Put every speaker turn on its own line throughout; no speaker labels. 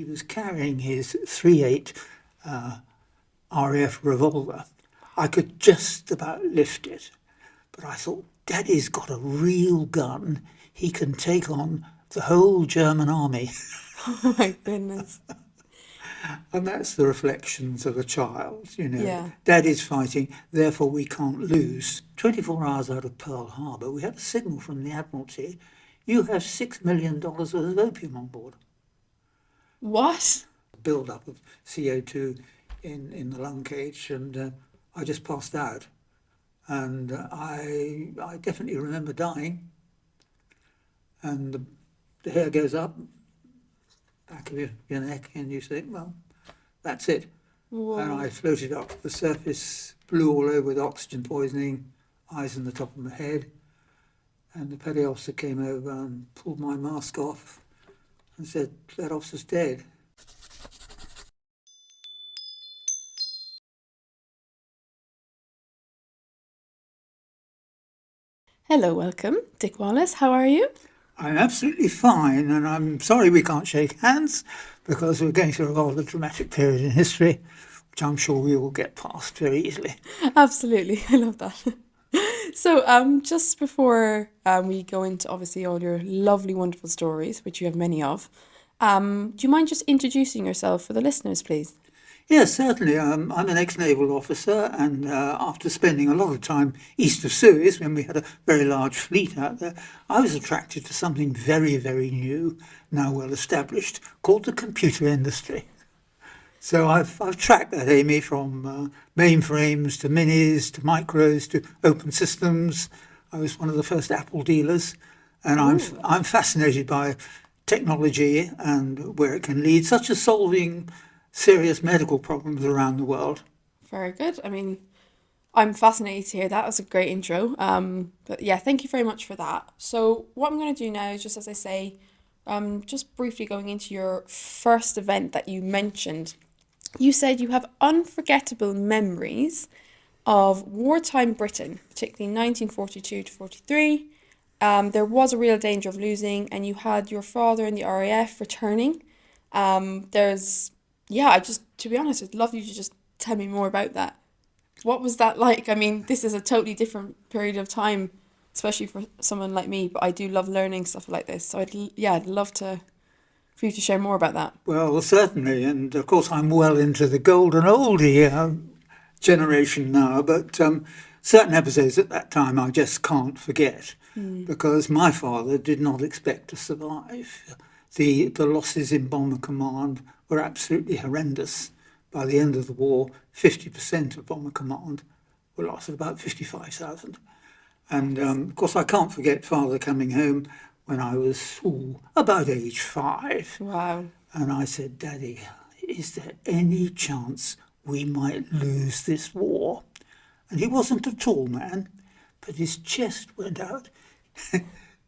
He was carrying his 3.8 RAF revolver. I could just about lift it, but I thought, Daddy's got a real gun. He can take on the whole German army.
Oh my goodness.
And that's the reflections of a child.
Yeah.
Daddy's fighting, therefore we can't lose. 24 hours out of Pearl Harbor, we had a signal from the Admiralty. You have $6 million worth of opium on board.
What?
Build-up of CO2 in the lung cage, and I just passed out. And I definitely remember dying. And the hair goes up, back of your neck, and you think, well, that's it. And
Whoa.
I floated up to the surface, blew all over with oxygen poisoning, eyes on the top of my head. And the petty officer came over and pulled my mask off and said, that officer's dead.
Hello, welcome. Dick Wallace, how are you?
I'm absolutely fine, and I'm sorry we can't shake hands because we're going through a rather dramatic period in history, which I'm sure we will get past very easily.
Absolutely, I love that. So, just before we go into obviously all your lovely, wonderful stories, which you have many of, do you mind just introducing yourself for the listeners, please?
Yes, certainly. I'm an ex-naval officer, and after spending a lot of time east of Suez, when we had a very large fleet out there, I was attracted to something very, very new, now well established, called the computer industry. So I've tracked that, Amy, from mainframes to minis to micros to open systems. I was one of the first Apple dealers, and
Ooh,
I'm fascinated by technology and where it can lead, such as solving serious medical problems around the world.
very good. I mean, I'm fascinated to hear that. That's a great intro. But yeah, thank you very much for that. So, what I'm going to do now is just as I say, just briefly going into your first event that you mentioned. You said you have unforgettable memories of wartime Britain, particularly 1942 to 43. There was a real danger of losing, and you had your father in the RAF returning. There's, yeah, to be honest, I'd love you to just tell me more about that. What was that like? I mean, this is a totally different period of time, especially for someone like me, but I do love learning stuff like this. So yeah, I'd love to for you to share more about that.
Well, certainly, and of course I'm well into the golden oldie generation now, but certain episodes at that time I just can't forget
Mm.
because my father did not expect to survive. The losses in Bomber Command were absolutely horrendous. By the end of the war, 50% of Bomber Command were lost, at about 55,000. And of course, I can't forget father coming home when I was about age 5.
Wow.
And I said, Daddy, is there any chance we might lose this war? And he wasn't a tall man, but his chest went out,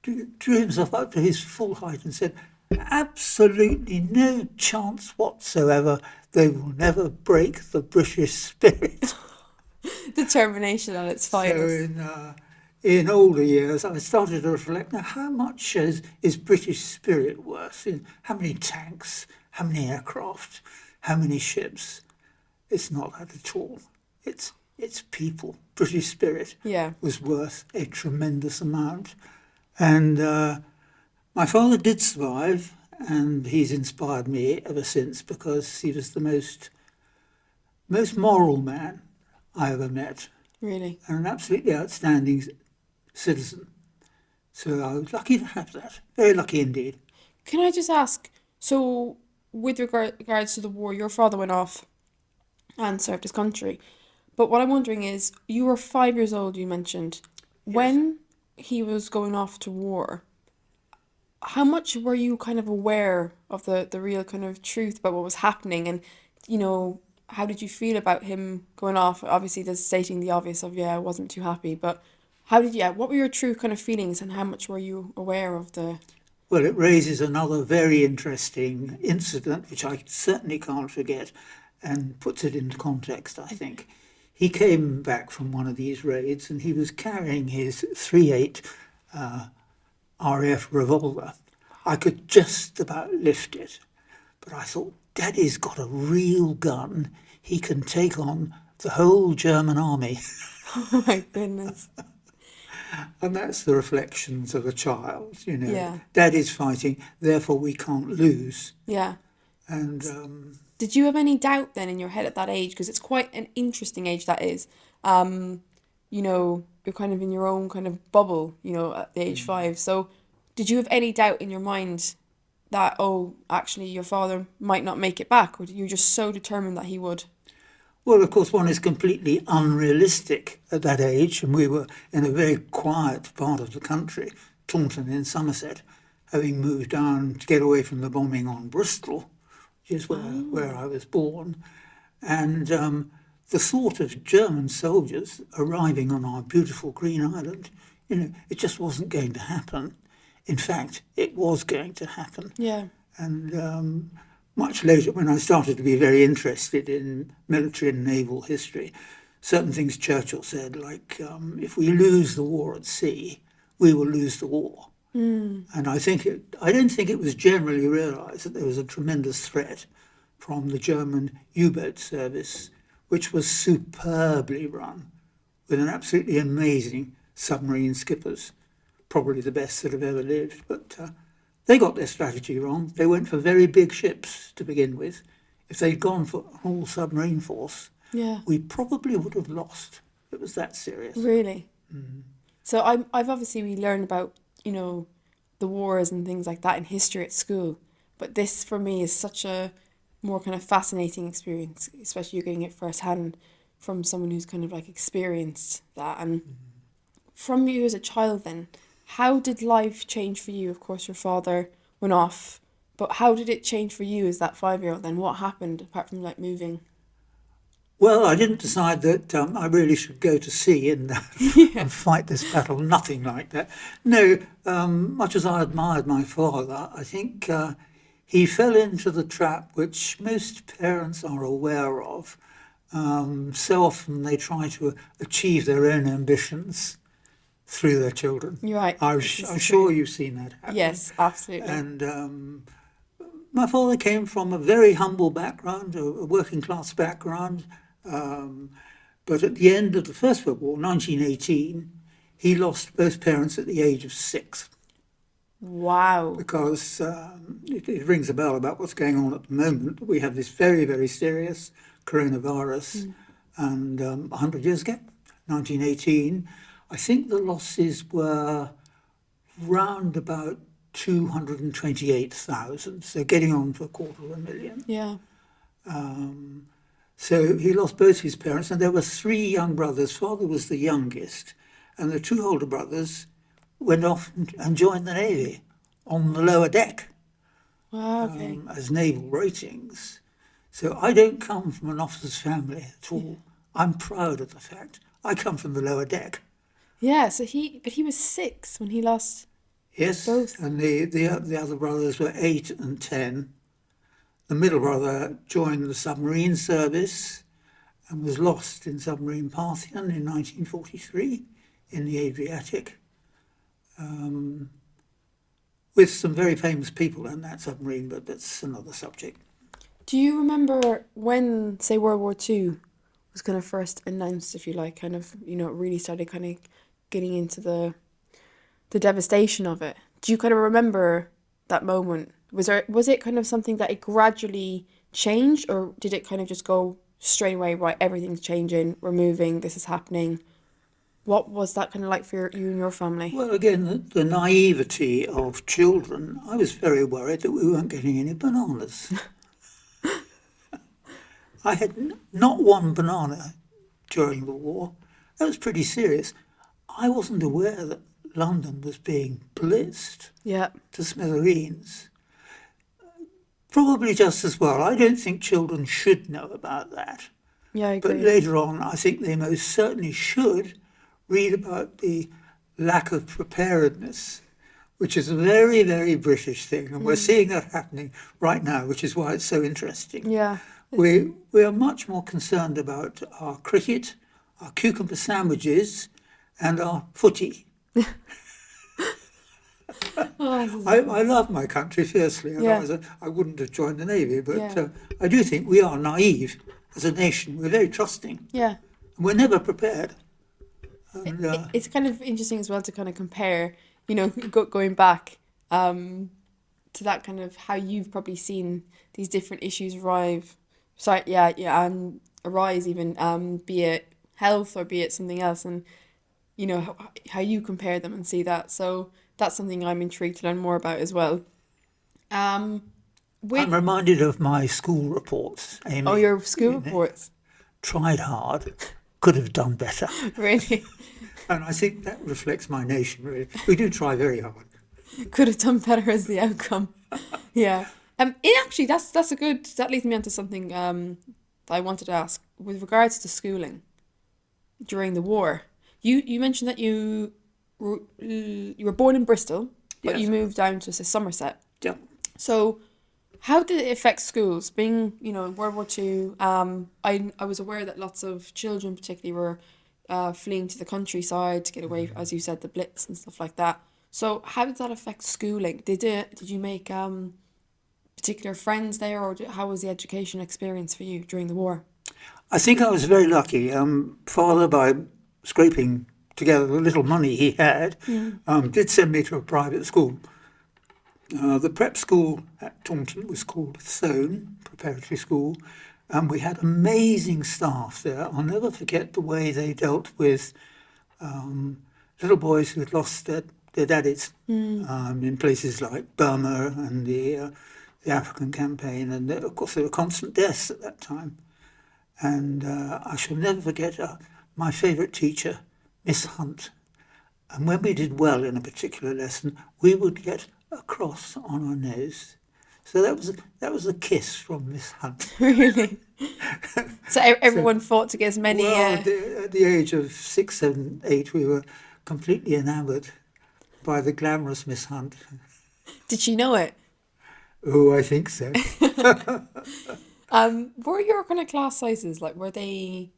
drew himself up to his full height and said, absolutely no chance whatsoever. They will never break the British spirit.
Determination at its
So
finest.
in older years, I started to reflect now how much is British spirit worth? How many tanks, how many aircraft, how many ships? It's not that at all. It's people. British spirit
Yeah.
was worth a tremendous amount. And my father did survive, and he's inspired me ever since because he was the most moral man I ever met
Really.
and an absolutely outstanding citizen. So I was lucky to have that. Very lucky indeed.
Can I just ask, so with regards to the war, your father went off and served his country. But what I'm wondering is, you were 5 years old, you mentioned.
Yes.
When he was going off to war, how much were you kind of aware of the real kind of truth about what was happening? And, you know, how did you feel about him going off? Obviously, there's stating the obvious of, yeah, I wasn't too happy, but what were your true kind of feelings and how much were you aware of the,
Well, it raises another very interesting incident, which I certainly can't forget, and puts it into context, I think. He came back from one of these raids and he was carrying his 3.8 RAF revolver. I could just about lift it, But I thought, Daddy's got a real gun. He can take on the whole German army.
Oh my goodness.
And that's the reflections of a child, you know.
Yeah.
Daddy's fighting, therefore we can't lose.
Yeah.
And
Did you have any doubt then in your head at that age? Because it's quite an interesting age that is. You know, you're kind of in your own kind of bubble, you know, at the age 5. So did you have any doubt in your mind that, oh, actually your father might not make it back? Or were you just so determined that he would?
well, of course, one is completely unrealistic at that age, and we were in a very quiet part of the country, Taunton in Somerset, having moved down to get away from the bombing on Bristol, which is where I was born. And the thought of German soldiers arriving on our beautiful green island, you know, it just wasn't going to happen. In fact, it was going to happen.
Yeah.
And much later, when I started to be very interested in military and naval history, certain things Churchill said, like, if we lose the war at sea, we will lose the war. And I don't think it was generally realised that there was a tremendous threat from the German U-boat service, which was superbly run, with an absolutely amazing submarine skippers, probably the best that have ever lived. But they got their strategy wrong. They went for very big ships to begin with. If they'd gone for an all-submarine force,
Yeah.
we probably would have lost. It was that serious.
Really? So I've obviously we learned about, you know, the wars and things like that in history at school. But this for me is such a more kind of fascinating experience, especially you're getting it firsthand from someone who's kind of like experienced that. And from you as a child then, how did life change for you? Of course, your father went off, but how did it change for you as that 5-year-old then? What happened apart from like moving?
Well, I didn't decide that I really should go to sea and, and fight this battle. Nothing like that. No, much as I admired my father, I think he fell into the trap which most parents are aware of. So often they try to achieve their own ambitions through their children.
You're right.
I'm
This is
sure
true.
you've seen that happen.
Yes, absolutely.
And my father came from a very humble background, a working class background. But at the end of the First World War, 1918, he lost both parents at the age of 6.
Wow.
Because it rings a bell about what's going on at the moment. We have this very, very serious coronavirus. And 100 years ago, 1918, I think the losses were round about 228,000, so getting on for 250,000.
Yeah.
So he lost both his parents, and there were 3 young brothers. Father was the youngest, and the 2 older brothers went off and joined the Navy on the lower deck
Wow, okay.
as naval ratings. So I don't come from an officer's family at all. I'm proud of the fact I come from the lower deck.
Yeah, so he was 6 when he lost.
Yes,
Both.
and the other brothers were 8 and 10. The middle brother joined the submarine service and was lost in submarine Parthian in 1943 in the Adriatic, with some very famous people in that submarine, but that's another subject.
Do you remember when, say, World War II was kind of first announced, if you like, kind of, you know, it really started kind of getting into the devastation of it? Do you kind of remember that moment? Was it kind of something that it gradually changed, or did it kind of just go straight away, right, everything's changing, we're moving, this is happening? What was that kind of like for you and your family?
Well, again, the naivety of children, I was very worried that we weren't getting any bananas. I had not one banana during the war. That was pretty serious. I wasn't aware that London was being blitzed
Yeah.
to smithereens. Probably just as well. I don't think children should know about that.
Yeah, I
But
agree.
later on, I think they most certainly should read about the lack of preparedness, which is a very, very British thing. And we're seeing that happening right now, which is why it's so interesting.
Yeah.
We are much more concerned about our cricket, our cucumber sandwiches, and our footy.
Oh, this is
I love my country fiercely,
yeah,
otherwise I wouldn't have joined the Navy. But
yeah,
I do think we are naive as a nation. We're very trusting.
yeah.
And we're never prepared. And
It's kind of interesting as well to kind of compare, going back to that kind of how you've probably seen these different issues arrive. Sorry, yeah, arise even, be it health or be it something else, and how you compare them and see that. So that's something I'm intrigued to learn more about as well. Um, with
I'm reminded of my school reports,
oh,
Amy.
your school reports,
Tried hard, could have done better.
really
And I think that reflects my nation, really. We do try very hard.
could have done better as the outcome. Yeah. Actually, that's a good. That leads me on to something that I wanted to ask with regards to schooling during the war. You mentioned that you were born in Bristol, but you
Yes.
moved down to say Somerset.
Yeah.
So, how did it affect schools? Being in World War Two, I was aware that lots of children, particularly, were fleeing to the countryside to get away, as you said, the Blitz and stuff like that. So, how did that affect schooling? Did you make particular friends there, or how was the education experience for you during the war?
I think I was very lucky. Father, by scraping together the little money he had, did send me to a private school. The prep school at Taunton was called Thone Preparatory School, and we had amazing staff there. I'll never forget the way they dealt with little boys who had lost their daddies in places like Burma and the African campaign, and of course there were constant deaths at that time. And I shall never forget my favourite teacher, Miss Hunt. And when we did well in a particular lesson, we would get a cross on our nose. So that was a kiss from Miss Hunt.
Really? So
So,
everyone fought to get as many.
well, at the age of 6, 7, 8, we were completely enamoured by the glamorous Miss Hunt.
Did she know it?
Oh, I think so.
Were your kind of class sizes like were they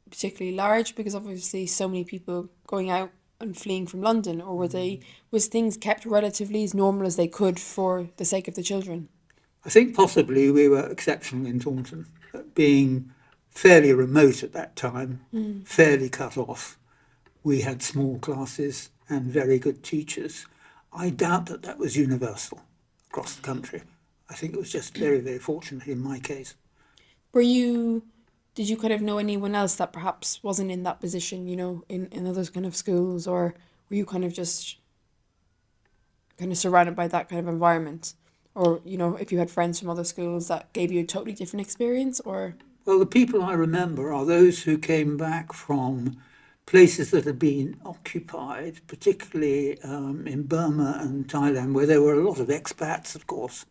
particularly large because obviously so many people going out and fleeing from London, or was things kept relatively as normal as they could for the sake of the children?
I think possibly we were exceptional in Taunton, being fairly remote at that time, fairly cut off. We had small classes and very good teachers. I doubt that that was universal across the country. I think it was just very, very fortunate in my case.
Were you did you kind of know anyone else that perhaps wasn't in that position, in other kind of schools, or were you kind of just kind of surrounded by that kind of environment? Or, if you had friends from other schools that gave you a totally different experience, or
Well, the people I remember are those who came back from places that had been occupied, particularly in Burma and Thailand, where there were a lot of expats, of course,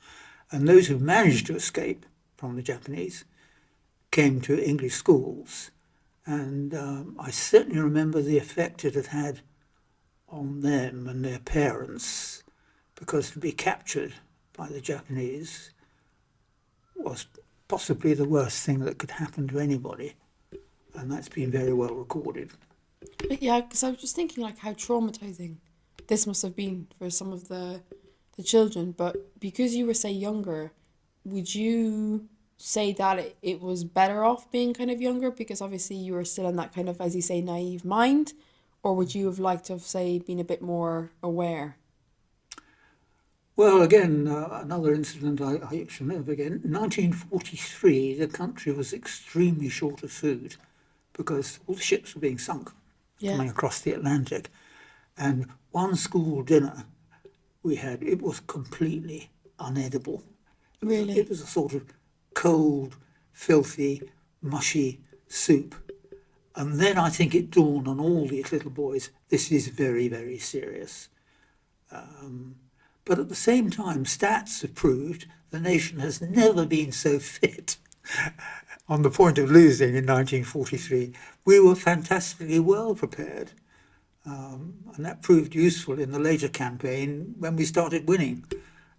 and those who managed to escape from the Japanese came to English schools. And I certainly remember the effect it had had on them and their parents, because to be captured by the Japanese was possibly the worst thing that could happen to anybody. And that's been very well recorded.
but yeah, because I was just thinking like how traumatizing this must have been for some of the children. But because you were say younger, would you say that it was better off being kind of younger because obviously you were still in that kind of, as you say, naive mind, or would you have liked to have say been a bit more aware?
Well, again, another incident I shall never forget. In 1943, the country was extremely short of food because all the ships were being sunk
Yeah,
coming across the Atlantic. And one school dinner we had, it was completely unedible. It
really.
was a sort of cold, filthy, mushy soup. And then I think it dawned on all these little boys, this is very, very serious. But at the same time, stats have proved the nation has never been so fit. On the point of losing in 1943, we were fantastically well prepared. And that proved useful in the later campaign when we started winning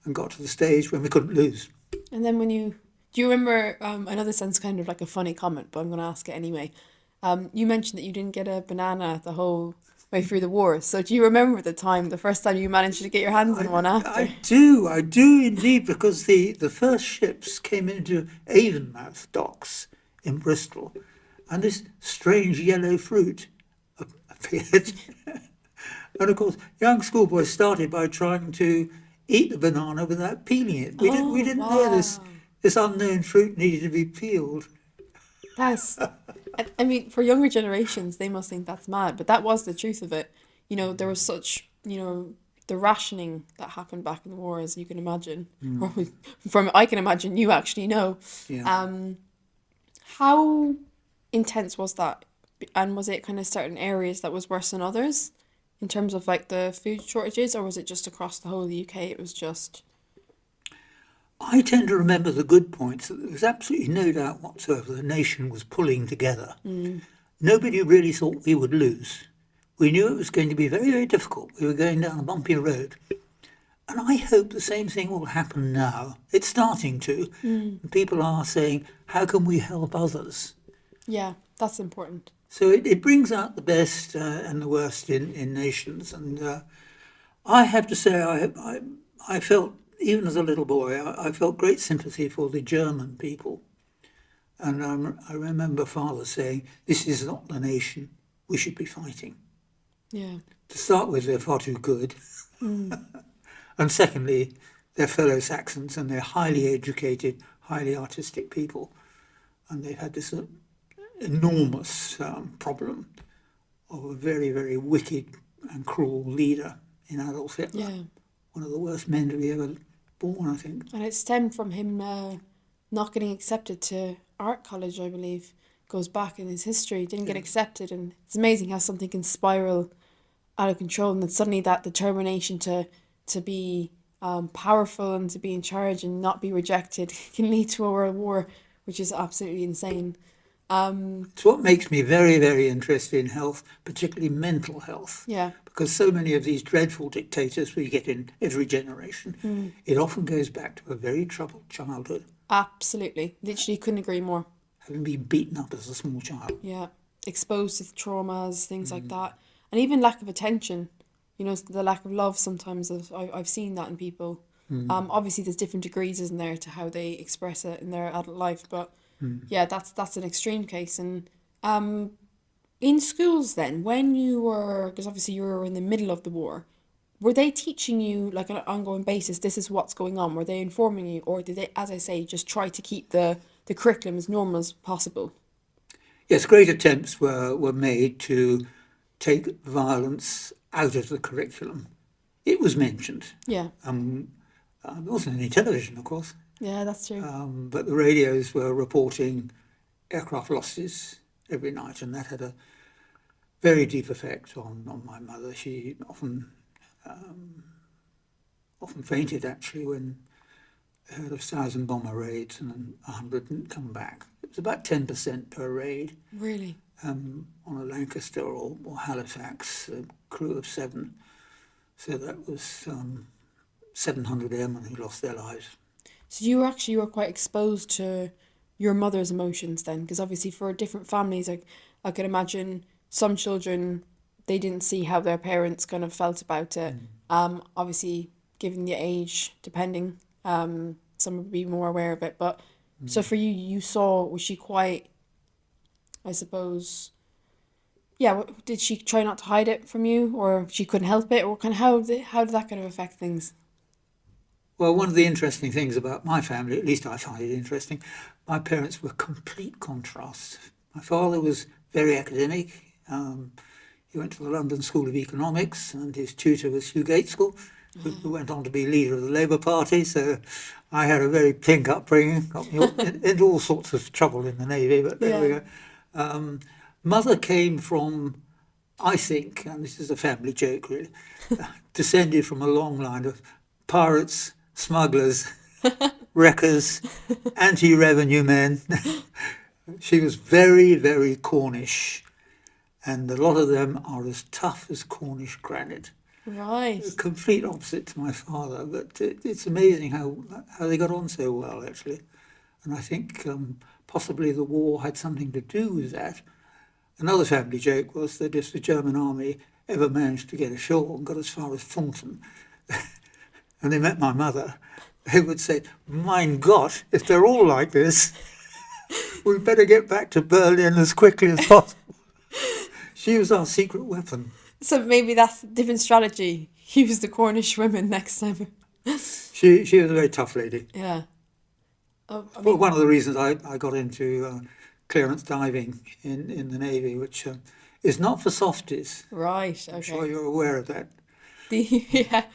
and got to the stage when we couldn't lose.
And then do you remember, I know this sounds kind of like a funny comment, but I'm going to ask it anyway. You mentioned that you didn't get a banana the whole way through the war. So do you remember the first time you managed to get your hands on one after?
I do indeed, because the first ships came into Avonmouth docks in Bristol, and this strange yellow fruit appeared. And of course, young schoolboys started by trying to eat the banana without peeling it. We
Oh,
didn't know this
wow.
this unknown fruit needed to be peeled.
That's, I mean, for younger generations, they must think that's mad, but that was the truth of it. There was such, the rationing that happened back in the war, as you can imagine. Or from I can imagine, you actually know.
Yeah.
How intense was that? And was it kind of certain areas that was worse than others in terms of like the food shortages, or was it just across the whole of the UK? It was just,
I tend to remember the good points. That there was absolutely no doubt whatsoever the nation was pulling together. Nobody really thought we would lose. We knew it was going to be very, very difficult. We were going down a bumpy road. And I hope the same thing will happen now. It's starting to. People are saying, how can we help others?
yeah, that's important.
So it brings out the best and the worst in nations. And I have to say, I felt, even as a little boy, I felt great sympathy for the German people. And I remember Father saying, this is not the nation we should be fighting.
Yeah.
To start with, they're far too good. And secondly, they're fellow Saxons, and they're highly educated, highly artistic people. And they've had this enormous problem of a very, very wicked and cruel leader in Adolf Hitler.
Yeah.
One of the worst men to be ever born, I think.
And it stemmed from him not getting accepted to art college, I believe. Goes back in his history, didn't get accepted. And it's amazing how something can spiral out of control, and then suddenly that determination to be powerful and to be in charge and not be rejected can lead to a world war, which is absolutely insane.
It's what makes me very, very interested in health, particularly mental health.
Yeah.
Because so many of these dreadful dictators we get in every generation, it often goes back to a very troubled childhood,
Absolutely. Literally couldn't agree more.
having been beaten up as a small child.
Yeah. Exposed to traumas, things like that. And even lack of attention, the lack of love sometimes. I've seen that in people. Obviously, there's different degrees, isn't there, to how they express it in their adult life. But yeah, that's an extreme case. And in schools then, when you were, because obviously you were in the middle of the war, were they teaching you like on an ongoing basis, this is what's going on? Were they informing you, or did they, as I say, just try to keep the curriculum as normal as possible?
Yes, great attempts were made to take violence out of the curriculum. It was mentioned.
Yeah.
There wasn't any television, of course,
Yeah, that's true.
but the radios were reporting aircraft losses every night, and that had a very deep effect on my mother. She often fainted, actually, when heard of 1,000 bomber raids and 100 didn't come back. It was about 10% per raid.
Really?
On a Lancaster or Halifax, a crew of 7. So that was 700 airmen who lost their lives.
So you were quite exposed to your mother's emotions then, because obviously for different families, I could imagine some children, they didn't see how their parents kind of felt about it. Obviously, given the age, depending, some would be more aware of it. But so for you, was she quite, I suppose, yeah, did she try not to hide it from you, or she couldn't help it, or kind of how did that kind of affect things?
Well, one of the interesting things about my family, at least I find it interesting, my parents were complete contrasts. My father was very academic. He went to the London School of Economics, and his tutor was Hugh Gaitskell, who went on to be leader of the Labour Party. So I had a very pink upbringing, got me into all sorts of trouble in the Navy, but there we go. Mother came from, I think, and this is a family joke really, descended from a long line of pirates, smugglers, wreckers, anti-revenue men. She was very, very Cornish, and a lot of them are as tough as Cornish granite.
Right.
Complete opposite to my father, but it's amazing how they got on so well, actually. And I think possibly the war had something to do with that. Another family joke was that if the German army ever managed to get ashore and got as far as Thornton, and they met my mother, they would say, "Mein Gott, if they're all like this, we better get back to Berlin as quickly as possible." She was our secret weapon.
So maybe that's a different strategy. Use the Cornish women next time.
She was a very tough lady.
Yeah. Oh, I
Well,
mean,
one of the reasons I got into clearance diving in the Navy, which is not for softies.
right.
I'm sure
Okay.
you're aware of that.
Yeah.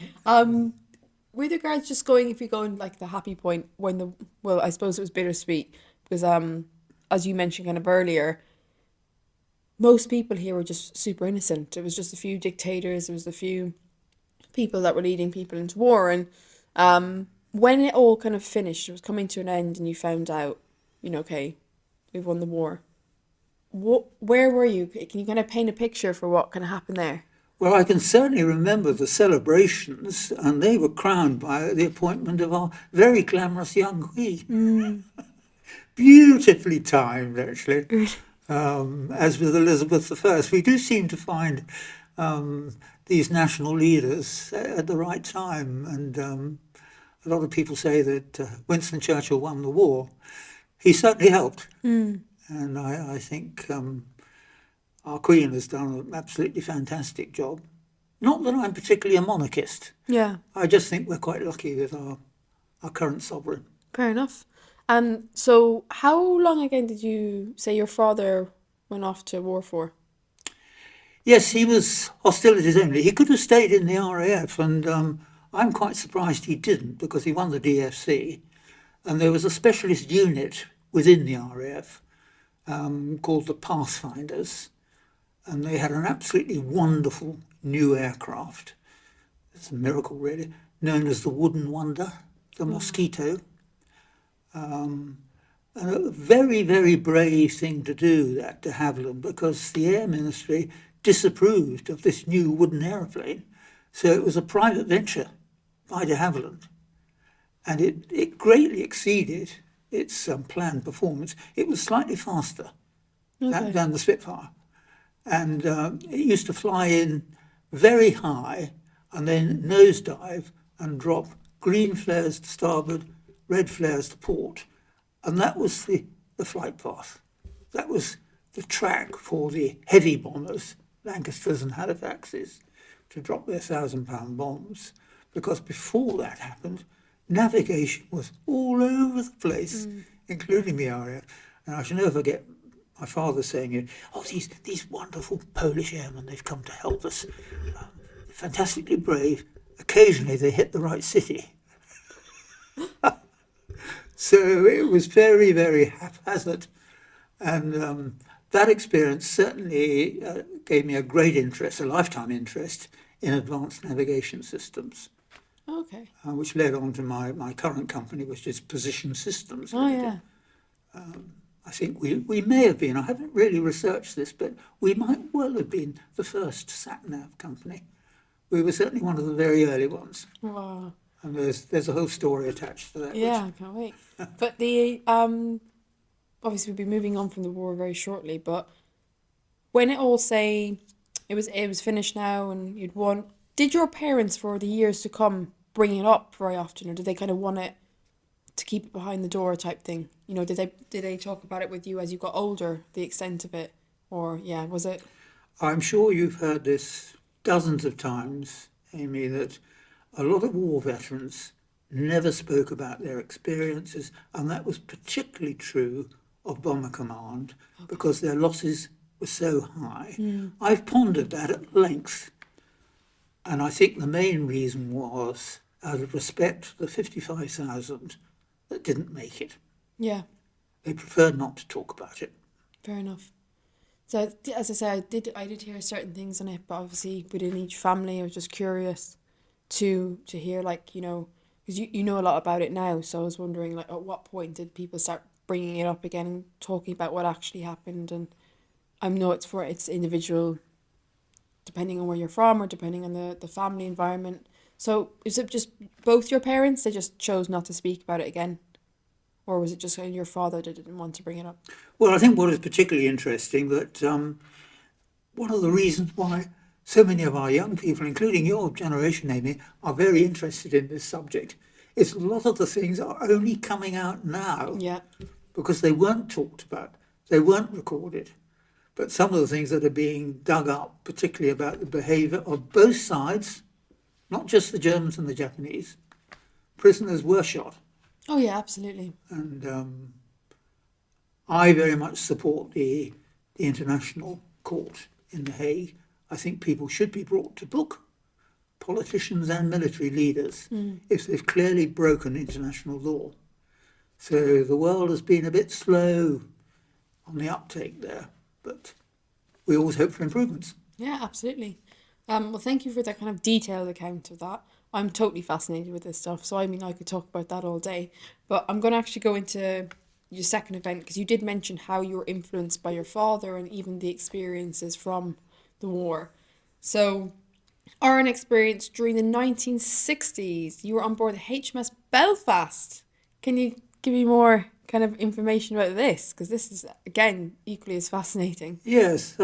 With regards just going, if you're going like the happy point when well, I suppose it was bittersweet because as you mentioned kind of earlier, most people here were just super innocent. It was just a few dictators. It was a few people that were leading people into war, and when it all kind of finished, it was coming to an end, and you found out, okay, we've won the war. Where were you? Can you kind of paint a picture for what kind of happened there?
Well, I can certainly remember the celebrations, and they were crowned by the appointment of our very glamorous young queen. Beautifully timed, actually. As with Elizabeth I, we do seem to find these national leaders at the right time. And a lot of people say that Winston Churchill won the war. He certainly helped. And I think our Queen has done an absolutely fantastic job. Not that I'm particularly a monarchist.
Yeah,
I just think we're quite lucky with our current sovereign.
fair enough. And so, how long again did you say your father went off to war for?
Yes, he was hostilities only. He could have stayed in the RAF, and I'm quite surprised he didn't, because he won the DFC, and there was a specialist unit within the RAF called the Pathfinders, and they had an absolutely wonderful new aircraft. It's a miracle, really, known as the Wooden Wonder, the Mosquito. And a very, very brave thing to do, that de Havilland, because the Air Ministry disapproved of this new wooden aeroplane. So it was a private venture by de Havilland. And it greatly exceeded its planned performance. It was slightly faster than the Spitfire. And it used to fly in very high and then nosedive and drop green flares to starboard, red flares to port. And that was the flight path. That was the track for the heavy bombers, Lancasters and Halifaxes, to drop their 1,000-pound bombs. Because before that happened, navigation was all over the place, including the RAF. And I shall never forget my father saying, "Oh, these wonderful Polish airmen, they've come to help us. Fantastically brave. Occasionally they hit the right city." So it was very, very haphazard. And that experience certainly gave me a great interest, a lifetime interest, in advanced navigation systems,
Okay.
which led on to my current company, which is Position Systems
Oh
Limited.
yeah.
I think we may have been, I haven't really researched this, but we might well have been the first sat-nav company. We were certainly one of the very early ones.
Wow.
And there's a whole story attached to that.
Yeah, I can't wait. But the obviously we'll be moving on from the war very shortly, but when it all say it was finished now and you'd won, did your parents for the years to come bring it up very often, or did they kind of want it to keep it behind the door type thing? Did they talk about it with you as you got older, the extent of it, or yeah, was it?
I'm sure you've heard this dozens of times, Amy, that a lot of war veterans never spoke about their experiences, and that was particularly true of Bomber Command because their losses were so high. I've pondered that at length, and I think the main reason was out of respect for the 55,000 that didn't make it.
Yeah,
They preferred not to talk about it.
fair enough. So as I said, I did hear certain things on it, but obviously within each family, I was just curious to hear because you know a lot about it now. So I was wondering at what point did people start bringing it up again and talking about what actually happened? And I know it's individual, depending on where you're from or depending on the family environment. So is it just both your parents? They just chose not to speak about it again? Or was it just your father that didn't want to bring it up?
Well, I think what is particularly interesting that one of the reasons why so many of our young people, including your generation, Amy, are very interested in this subject. It's a lot of the things are only coming out now
Yeah.
because they weren't talked about, they weren't recorded. But some of the things that are being dug up, particularly about the behaviour of both sides, not just the Germans and the Japanese, prisoners were shot.
Oh yeah, absolutely.
And I very much support the International Court in The Hague. I think people should be brought to book, politicians and military leaders, if they've clearly broken international law. So the world has been a bit slow on the uptake there, but we always hope for improvements.
Yeah, absolutely. Well, thank you for that kind of detailed account of that. I'm totally fascinated with this stuff, so I mean, I could talk about that all day. But I'm going to actually go into your second event because you did mention how you were influenced by your father and even the experiences from the war. So, our experience during the 1960s, you were on board the HMS Belfast. Can you give me more kind of information about this? Because this is, again, equally as fascinating.
Yes,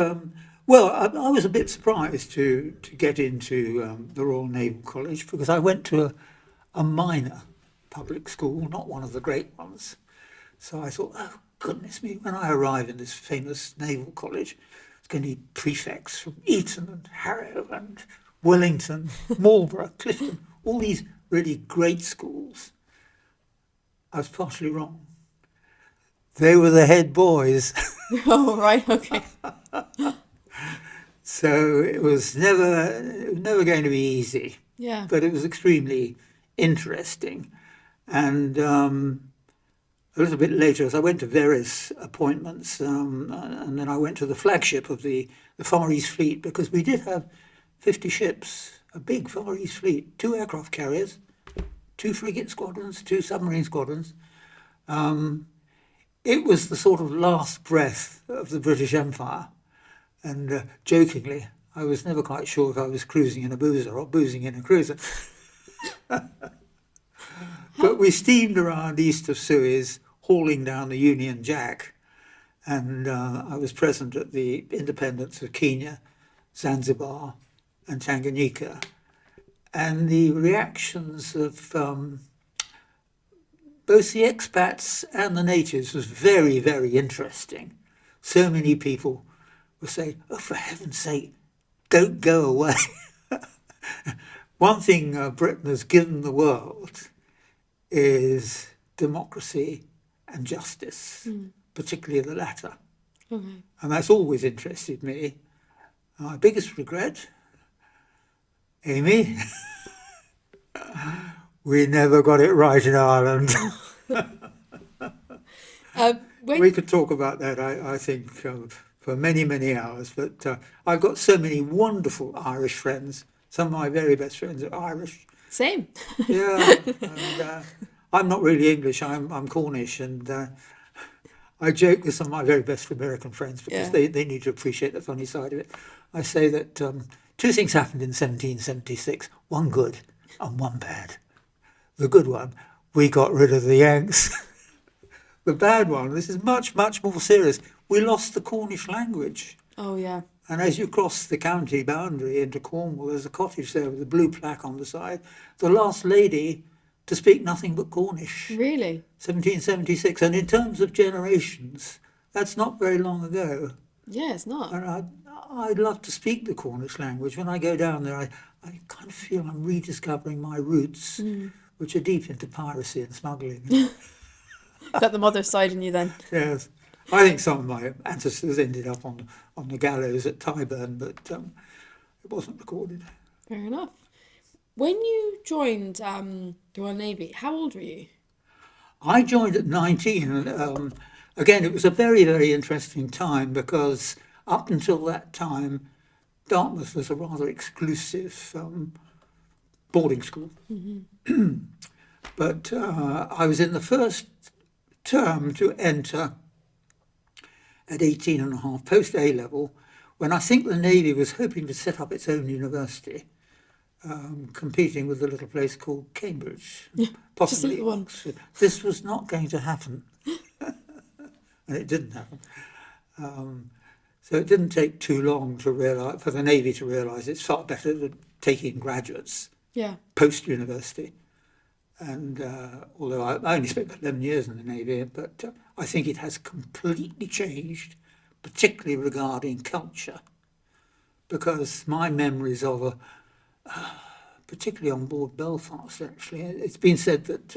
well, I was a bit surprised to get into the Royal Naval College because I went to a minor public school, not one of the great ones. So I thought, oh, goodness me, when I arrive in this famous naval college, it's going to be prefects from Eton and Harrow and Wellington, Marlborough, Clifton, all these really great schools. I was partially wrong. They were the head boys.
Oh, right, okay.
So it was never going to be easy,
Yeah.
but it was extremely interesting. And a little bit later, as I went to various appointments, and then I went to the flagship of the Far East Fleet, because we did have 50 ships, a big Far East Fleet, 2 aircraft carriers, 2 frigate squadrons, 2 submarine squadrons. It was the sort of last breath of the British Empire. And jokingly, I was never quite sure if I was cruising in a boozer or boozing in a cruiser. But we steamed around east of Suez, hauling down the Union Jack. And I was present at the independence of Kenya, Zanzibar, and Tanganyika. And the reactions of both the expats and the natives was very, very interesting. So many people were saying, oh, for heaven's sake, don't go away. One thing Britain has given the world is democracy and justice, particularly the latter.
Okay.
And that's always interested me. My biggest regret, Amy, we never got it right in Ireland. We could talk about that, I think, for many, many hours. But I've got so many wonderful Irish friends. Some of my very best friends are Irish.
Same.
Yeah, and I'm not really English. I'm Cornish, and I joke with some of my very best American friends because
Yeah.
they need to appreciate the funny side of it. I say that 2 things happened in 1776, one good and one bad. The good one, we got rid of the Yanks. The bad one, this is much, much more serious. We lost the Cornish language.
Oh, yeah.
And as you cross the county boundary into Cornwall, there's a cottage there with a blue plaque on the side. The last lady to speak nothing but Cornish.
Really?
1776. And in terms of generations, that's not very long ago.
Yeah, it's not.
And I'd love to speak the Cornish language. When I go down there, I kind of feel I'm rediscovering my roots, which are deep into piracy and smuggling.
Got the mother side in you then.
Yes. I think some of my ancestors ended up on the gallows at Tyburn, but it wasn't recorded.
Fair enough. When you joined the Royal Navy, how old were you?
I joined at 19, and again, it was a very, very interesting time because up until that time, Dartmouth was a rather exclusive boarding school. But I was in the first term to enter at 18 and a half, post A-level, when I think the Navy was hoping to set up its own university, competing with a little place called Cambridge, possibly
little one.
Oxford. This was not going to happen, and it didn't happen. So it didn't take too long for the Navy to realise it's far better to take in graduates
Yeah.
post-university. And although I only spent 11 years in the Navy, but I think it has completely changed, particularly regarding culture, because my memories of particularly on board Belfast, actually, it's been said that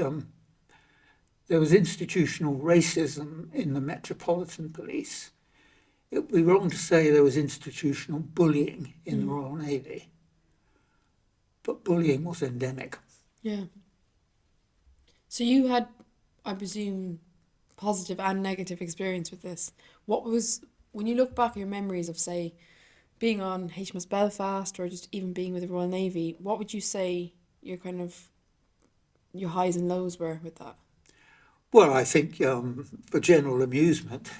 there was institutional racism in the Metropolitan Police. It would be wrong to say there was institutional bullying in the Royal Navy, but bullying was endemic.
Yeah. So you had, I presume, positive and negative experience with this. What was, when you look back at your memories of, say, being on HMS Belfast or just even being with the Royal Navy, what would you say your your highs and lows were with that?
Well, I think for general amusement,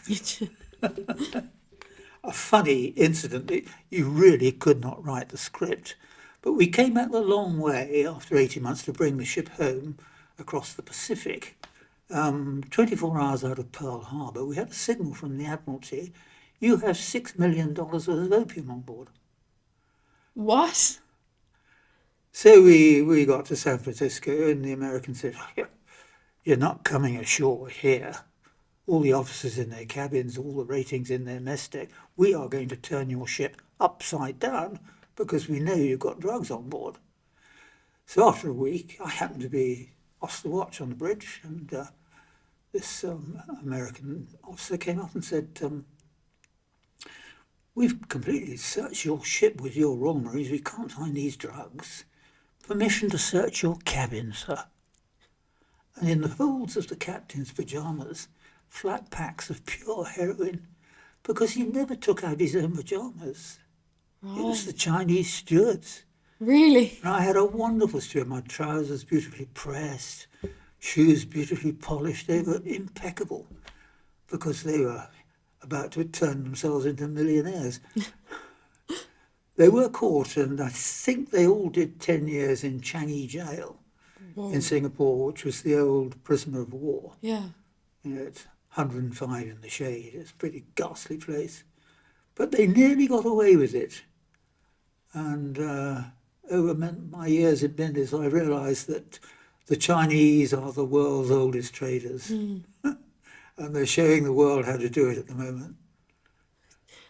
a funny incident, you really could not write the script, but we came out a long way after 18 months to bring the ship home across the Pacific. 24 hours out of Pearl Harbor, we had a signal from the Admiralty, you have $6 million worth of opium on board.
What?
So we got to San Francisco and the Americans said, you're not coming ashore here. All the officers in their cabins, all the ratings in their mess deck, we are going to turn your ship upside down because we know you've got drugs on board. So after a week, I happened to be off the watch on the bridge, and this American officer came up and said, we've completely searched your ship with your Royal Marines. We can't find these drugs. Permission to search your cabin, sir. And in the folds of the captain's pyjamas, flat packs of pure heroin, because he never took out his own pyjamas. It was the Chinese stewards.
Really?
And I had a wonderful steward, my trousers beautifully pressed, shoes beautifully polished. They were impeccable because they were about to turn themselves into millionaires. They were caught, and I think they all did 10 years in Changi Jail in Singapore, which was the old prisoner of war.
Yeah.
You know, it's 105 in the shade. It's a pretty ghastly place. But they nearly got away with it. And over my years in Bendis, I realised that the Chinese are the world's oldest traders. And they're showing the world how to do it at the moment.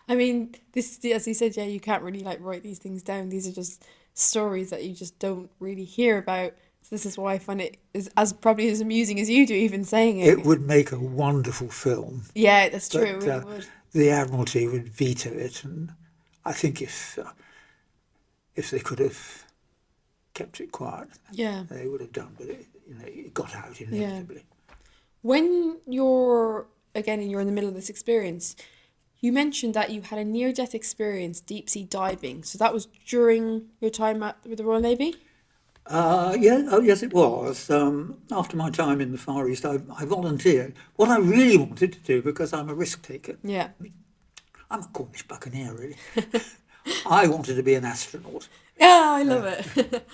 I mean, this, as you said, yeah, you can't really write these things down. These are just stories that you just don't really hear about. So this is why I find it as probably as amusing as you do, even saying it.
It would make a wonderful film.
Yeah, that's true. It
But
really would.
the Admiralty would veto it, and I think if they could have kept it quiet,
Yeah.
they would have done. But it got out inevitably.
When you're in the middle of this experience, you mentioned that you had a near-death experience deep sea diving. So that was during your time with the Royal Navy?
Yes, it was. After my time in the Far East, I volunteered. What I really wanted to do, because I'm a risk taker,
Yeah.
I'm a Cornish buccaneer, really. I wanted to be an astronaut.
Yeah, I love it.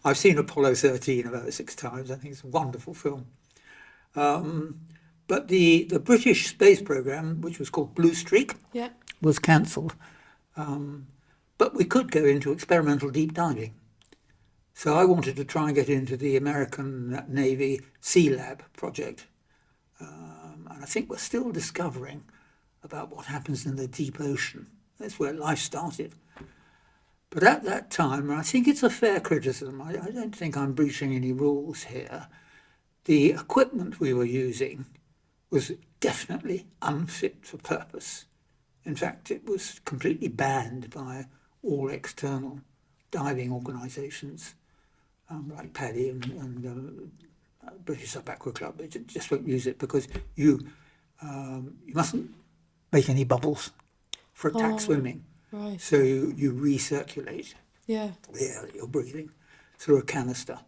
I've seen Apollo 13 about 6 times. I think it's a wonderful film. But the British space program, which was called Blue Streak,
Yeah.
was cancelled. But we could go into experimental deep diving. So I wanted to try and get into the American Navy Sea Lab project. And I think we're still discovering about what happens in the deep ocean. That's where life started. But at that time, and I think it's a fair criticism, I don't think I'm breaching any rules here, the equipment we were using was definitely unfit for purpose. In fact, it was completely banned by all external diving organisations, like Paddy and British Sub Aqua Club. They just won't use it because you mustn't make any bubbles for attack swimming.
Right.
So you recirculate
Yeah.
the air that you're breathing through a canister.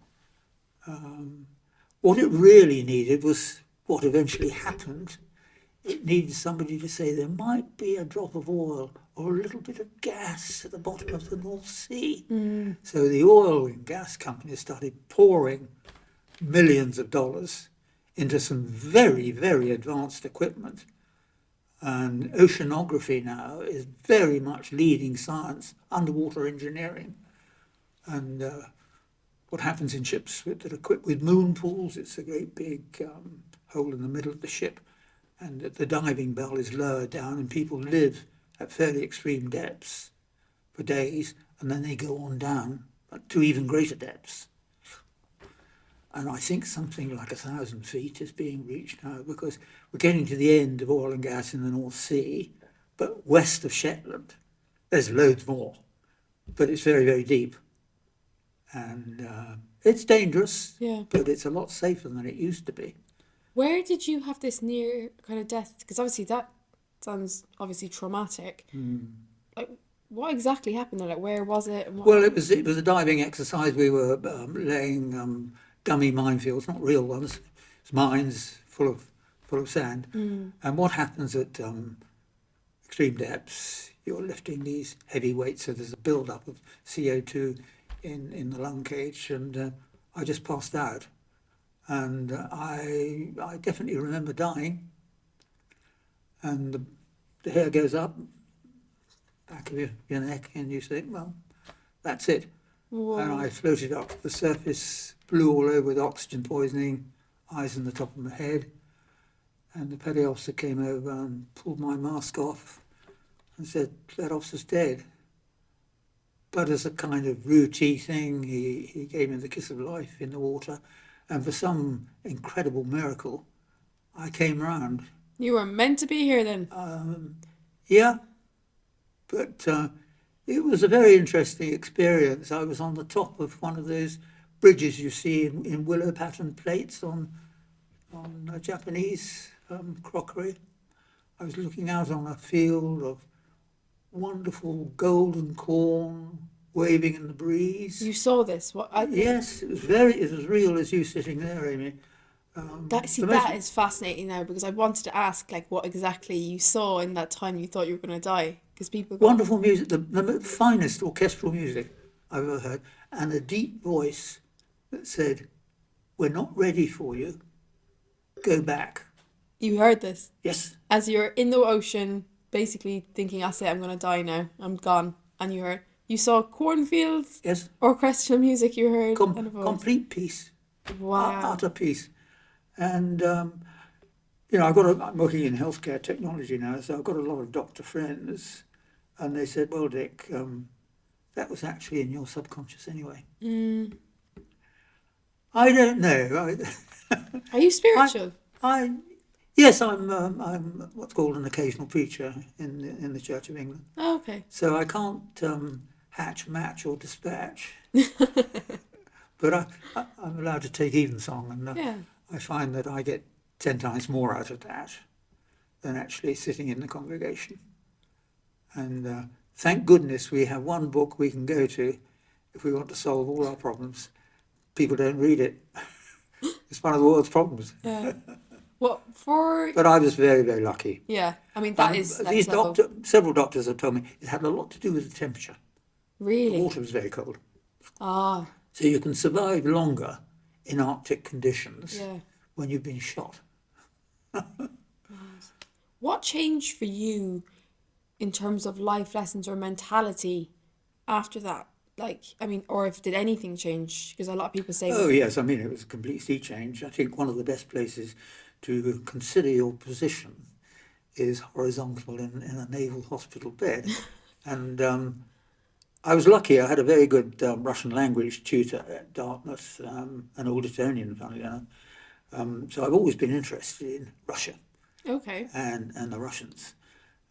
What it really needed was what eventually happened. It needed somebody to say there might be a drop of oil or a little bit of gas at the bottom of the North Sea. So the oil and gas companies started pouring millions of dollars into some very, very advanced equipment. And oceanography now is very much leading science, underwater engineering. And what happens in ships that are equipped with moon pools, it's a great big hole in the middle of the ship, and the diving bell is lowered down, and people live at fairly extreme depths for days, and then they go on down to even greater depths. And I think something like 1,000 feet is being reached now, because we're getting to the end of oil and gas in the North Sea, but west of Shetland, there's loads more, but it's very, very deep. And it's dangerous,
Yeah.
but it's a lot safer than it used to be.
Where did you have this near kind of death? Because obviously that sounds obviously traumatic. Like, what exactly happened there? Like, where was it? And what
Well, it was a diving exercise. We were laying dummy minefields, not real ones. It's mines full of sand. And what happens at extreme depths? You're lifting these heavy weights, so there's a build-up of CO2 in the lung cage, and I just passed out. And I definitely remember dying. And the hair goes up, back of your neck, and you think, well, that's it.
Whoa.
And I floated up to the surface, blew all over with oxygen poisoning, eyes in the top of my head. And the petty officer came over and pulled my mask off and said, that officer's dead. But as a kind of routine thing, he gave me the kiss of life in the water. And for some incredible miracle, I came round.
You were meant to be here then.
Yeah, but it was a very interesting experience. I was on the top of one of those bridges you see in willow pattern plates on Japanese crockery. I was looking out on a field of wonderful golden corn waving in the breeze.
You saw this.
Yes, it was as real as you sitting there, Amy.
That is fascinating now, because I wanted to ask like what exactly you saw in that time you thought you were going to die, because people
Wonderful music, the finest orchestral music I've ever heard, and a deep voice that said, "We're not ready for you. Go back."
You heard this
Yes.
as you're in the ocean, basically thinking, "That's it. I'm going to die now. I'm gone." And you saw cornfields,
Yes.
orchestral music. You heard and a voice.
Complete peace.
Wow.
Utter peace. And I'm working in healthcare technology now, so I've got a lot of doctor friends, and they said, "Well, Dick, that was actually in your subconscious anyway." I don't know.
Are you spiritual?
Yes, I'm what's called an occasional preacher in the Church of England.
Oh, okay.
So I can't hatch, match, or dispatch, but I'm allowed to take evensong, and
Yeah.
I find that I get 10 times more out of that than actually sitting in the congregation. And thank goodness we have one book we can go to if we want to solve all our problems. People don't read it. It's one of the world's problems.
Yeah. Well, for
But I was very, very lucky.
yeah, I mean that is
These
next level.
several doctors have told me it had a lot to do with the temperature. The
Really?
water was very cold.
Ah,
So you can survive longer in Arctic conditions
yeah.
when you've been shot.
What changed for you in terms of life lessons or mentality after that? Like, I mean, or if did anything change? Because a lot of people say,
Oh yes, I mean it was a complete sea change. I think one of the best places to consider your position is horizontal in a naval hospital bed. And I was lucky. I had a very good Russian language tutor at Dartmouth, an Auditonian, funnily enough. So I've always been interested in Russia
okay,
and the Russians.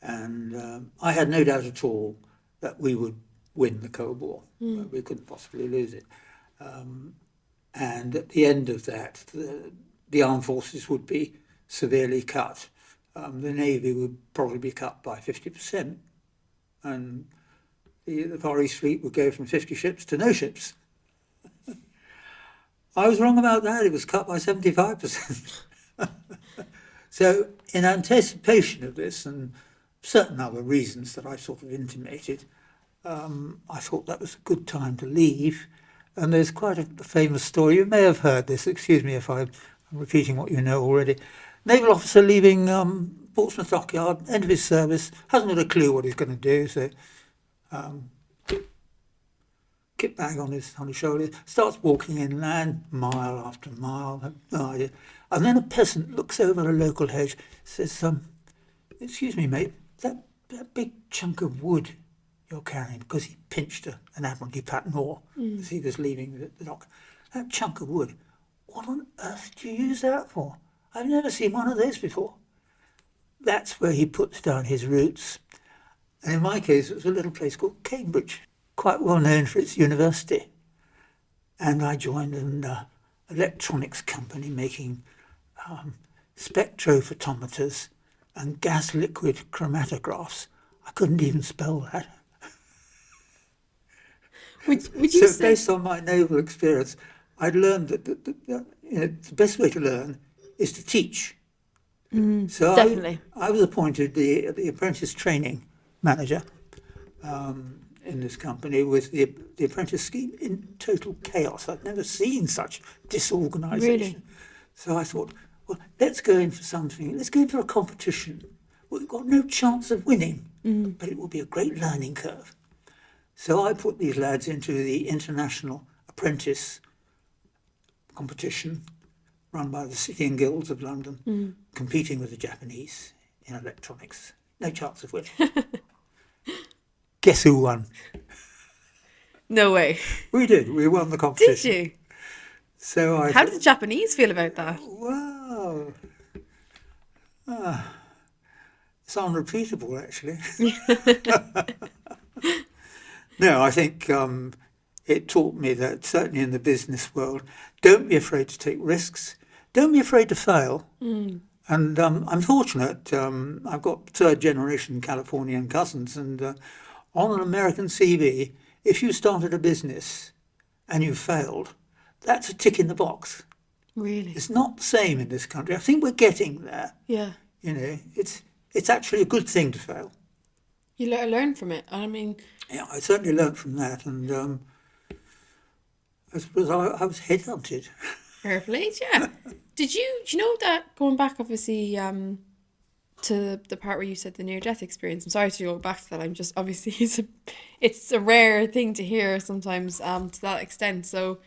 And I had no doubt at all that we would win the Cold War. We couldn't possibly lose it. And at the end of that, the armed forces would be severely cut. The Navy would probably be cut by 50%. And the Far East Fleet would go from 50 ships to no ships. I was wrong about that. It was cut by 75%. So in anticipation of this and certain other reasons that I sort of intimated, I thought that was a good time to leave. And there's quite a famous story. You may have heard this. Excuse me if I'm repeating what you know already. Naval officer leaving Portsmouth Dockyard, end of his service, hasn't got a clue what he's going to do. So, kit bag on his shoulder, starts walking inland, mile after mile, have no idea. And then a peasant looks over a local hedge, says, "Excuse me, mate, that big chunk of wood you're carrying," because he pinched an Admiralty pattern oar as he was leaving the dock. "That chunk of wood, what on earth do you use that for? I've never seen one of those before." That's where he puts down his roots. And in my case, it was a little place called Cambridge, quite well known for its university. And I joined an electronics company making spectrophotometers and gas liquid chromatographs. I couldn't even spell that.
Would you say...
Based on my naval experience, I'd learned that the best way to learn is to teach. So
Definitely.
I was appointed the apprentice training manager in this company, with the apprentice scheme in total chaos. I'd never seen such disorganisation.
Really?
So I thought, well, let's go in for something. Let's go in for a competition. We've got no chance of winning, but it will be a great learning curve. So I put these lads into the International Apprentice competition run by the City and Guilds of London, competing with the Japanese in electronics. No chance of winning. Guess who won?
No way.
We did. We won the competition.
Did you?
So
How did the Japanese feel about that?
Wow. It's unrepeatable, actually. No, I think it taught me that, certainly in the business world, don't be afraid to take risks. Don't be afraid to fail. And I'm fortunate. I've got third-generation Californian cousins, and on an American CV, if you started a business and you failed, that's a tick in the box.
Really?
It's not the same in this country. I think we're getting there.
Yeah.
You know, it's actually a good thing to fail.
You learn from it. I mean...
Yeah, I certainly learnt from that, and I suppose I was headhunted.
Fair play, yeah. Do you know that, going back obviously to the part where you said the near-death experience, I'm sorry to go back to that, I'm just, obviously it's a rare thing to hear sometimes to that extent, so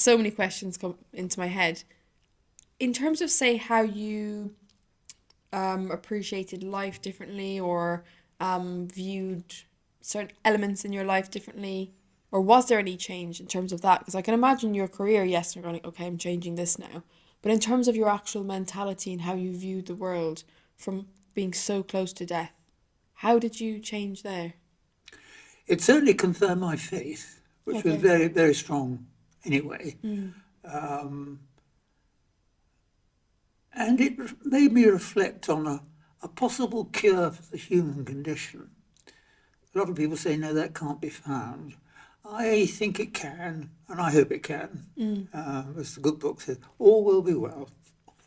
many questions come into my head. In terms of, say, how you appreciated life differently, or viewed certain elements in your life differently, or was there any change in terms of that? Because I can imagine your career, yes, you're going, okay, I'm changing this now. But in terms of your actual mentality and how you viewed the world from being so close to death, how did you change there?
It certainly confirmed my faith, which was very, very strong anyway. And it made me reflect on a possible cure for the human condition. A lot of people say, no, that can't be found. I think it can, and I hope it can. As the good book says, all will be well.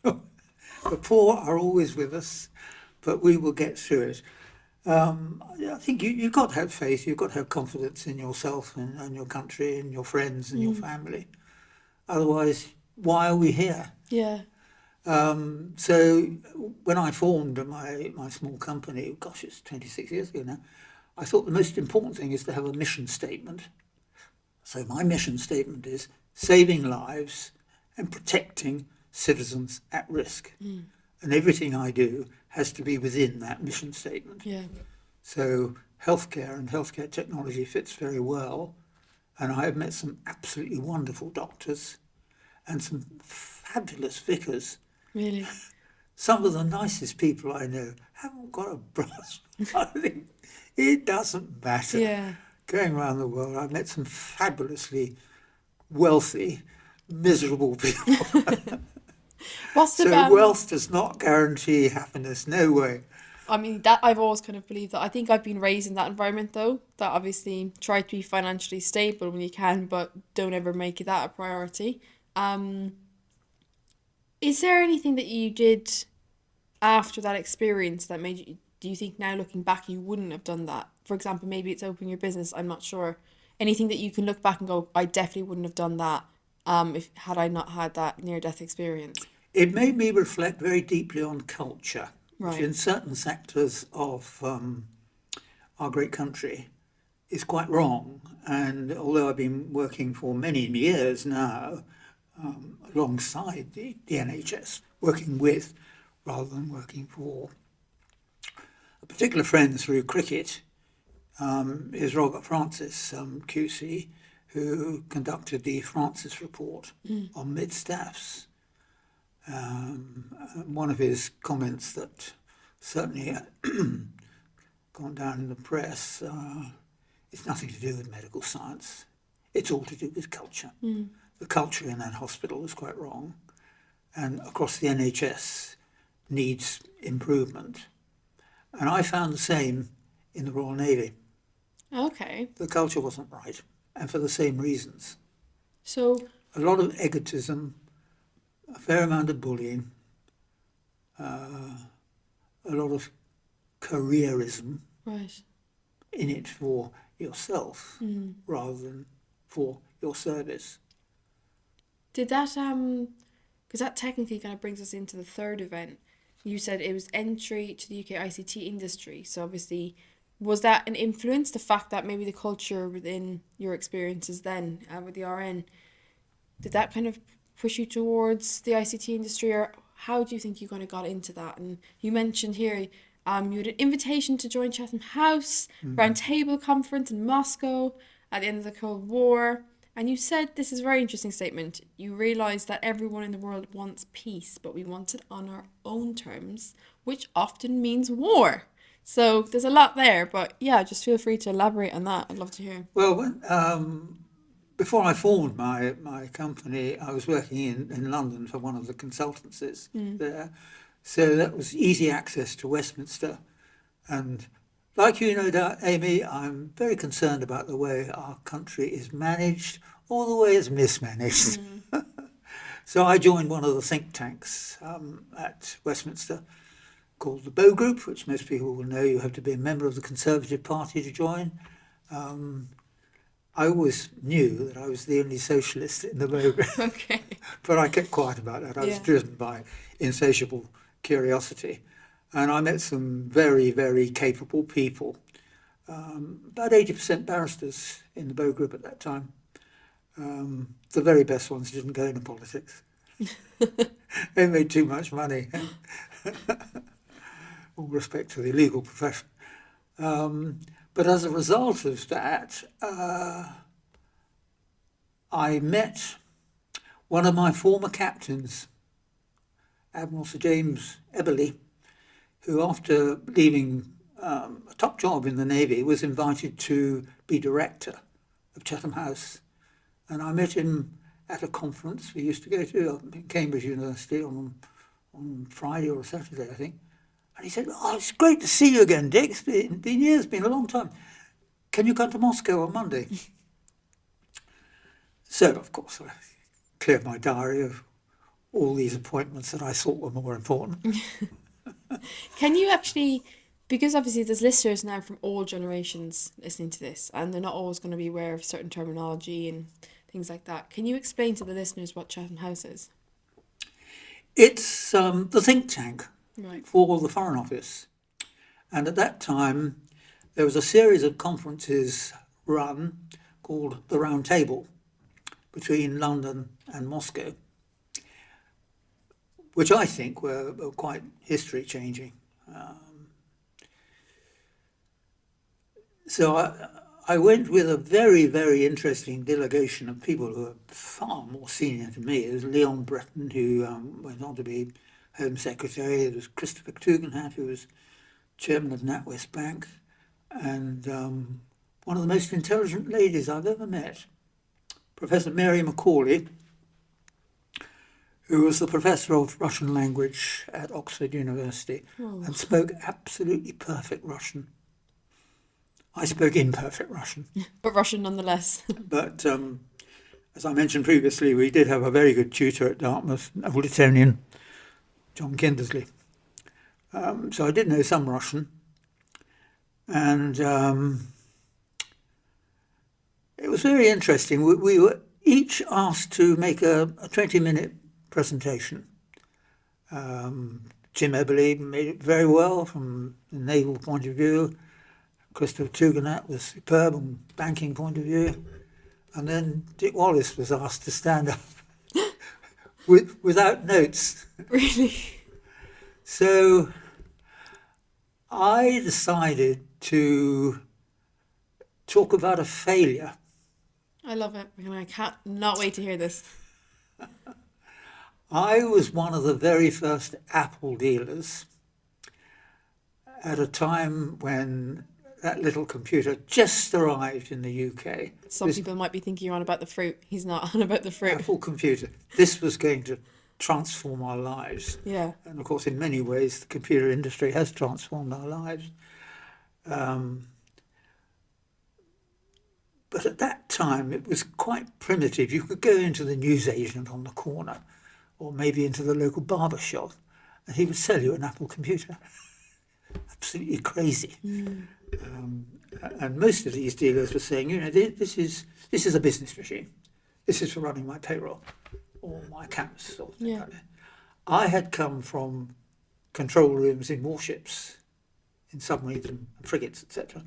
The poor are always with us, but we will get through it. I think you've got to have faith, you've got to have confidence in yourself and your country and your friends and your family. Otherwise, why are we here?
Yeah.
So when I formed my small company, gosh, it's 26 years ago now, I thought the most important thing is to have a mission statement. So my mission statement is saving lives and protecting citizens at risk. And everything I do has to be within that mission statement.
Yeah.
So healthcare and healthcare technology fits very well. And I have met some absolutely wonderful doctors and some fabulous vicars.
Really?
Some of the nicest people I know haven't got a brass. I think it doesn't matter.
Yeah.
Going around the world, I've met some fabulously wealthy, miserable people.
What's the
So wealth does not guarantee happiness. No way.
I mean, that I've always kind of believed that. I think I've been raised in that environment, though, that obviously try to be financially stable when you can, but don't ever make that a priority. Is there anything that you did after that experience that made you, do you think now looking back you wouldn't have done that? For example, maybe it's opening your business, I'm not sure. Anything that you can look back and go, I definitely wouldn't have done that had I not had that near-death experience?
It made me reflect very deeply on culture. which
Right.
in certain sectors of our great country is quite wrong. And although I've been working for many years now alongside the NHS, working with rather than working for, a particular friend through cricket is Robert Francis, QC, who conducted the Francis report on mid-staffs. One of his comments that certainly gone down in the press, it's nothing to do with medical science. It's all to do with culture. The culture in that hospital is quite wrong, and across the NHS needs improvement. And I found the same in the Royal Navy.
Okay.
The culture wasn't right, and for the same reasons.
So,
A lot of egotism, a fair amount of bullying, a lot of careerism
right.
in it for yourself rather than for your service.
Did that, because that technically kind of brings us into the third event. You said it was entry to the UK ICT industry. So obviously, was that an influence, the fact that maybe the culture within your experiences then with the RN, did that kind of push you towards the ICT industry, or how do you think you kind of got into that? And you mentioned here you had an invitation to join Chatham House, round table conference in Moscow at the end of the Cold War. And you said, this is a very interesting statement, you realised that everyone in the world wants peace, but we want it on our own terms, which often means war. So there's a lot there, but yeah, just feel free to elaborate on that. I'd love to hear.
Well, before I formed my company, I was working in London for one of the consultancies there. So that was easy access to Westminster. And like you, no doubt, Amy, I'm very concerned about the way our country is managed or the way it's mismanaged. So I joined one of the think tanks at Westminster called the Bow Group, which most people will know you have to be a member of the Conservative Party to join. I always knew that I was the only socialist in the Bow Group,
Okay.
but I kept quiet about that. I was
Yeah.
driven by insatiable curiosity. And I met some very, very capable people, about 80% barristers in the Bow Group at that time. The very best ones didn't go into politics. They made too much money. All respect to the legal profession. But as a result of that, I met one of my former captains, Admiral Sir James Eberly, who after leaving a top job in the Navy was invited to be director of Chatham House. And I met him at a conference we used to go to in Cambridge University on Friday or Saturday, I think. And he said, "Oh, it's great to see you again, Dick. It's been years, been a long time. Can you come to Moscow on Monday?" So, of course, I cleared my diary of all these appointments that I thought were more important.
Can you actually, because obviously there's listeners now from all generations listening to this, and they're not always going to be aware of certain terminology and things like that. Can you explain to the listeners what Chatham House is?
It's the think tank
Right.
for the Foreign Office. And at that time, there was a series of conferences run called the Round Table between London and Moscow, which I think were quite history-changing. So I went with a very, very interesting delegation of people who are far more senior than me. There's Leon Breton, who went on to be Home Secretary. There was Christopher Tugendhat, who was chairman of NatWest Bank, and one of the most intelligent ladies I've ever met, Professor Mary Macaulay, who was the professor of Russian language at Oxford University and spoke absolutely perfect Russian. I spoke imperfect Russian.
But Russian nonetheless.
But as I mentioned previously, we did have a very good tutor at Dartmouth, a Willetonian, John Kindersley. So I did know some Russian. And it was very interesting. We were each asked to make a 20-minute presentation Jim Eberly made it very well from the naval point of view. Christopher Tuganat was superb from banking point of view. And then Dick Wallace was asked to stand up without notes.
Really?
So I decided to talk about a failure.
I love it. And I can't not wait to hear this.
I was one of the very first Apple dealers at a time when that little computer just arrived in the UK.
Some people might be thinking you're on about the fruit. He's not on about the fruit.
Apple computer. This was going to transform our lives.
Yeah.
And of course, in many ways, the computer industry has transformed our lives. But at that time, it was quite primitive. You could go into the newsagent on the corner or maybe into the local barber shop and he would sell you an Apple computer. Absolutely crazy. And most of these dealers were saying, you know, this is a business machine. This is for running my payroll or my accounts or things like that. I had come from control rooms in warships, in submarines and frigates, etc.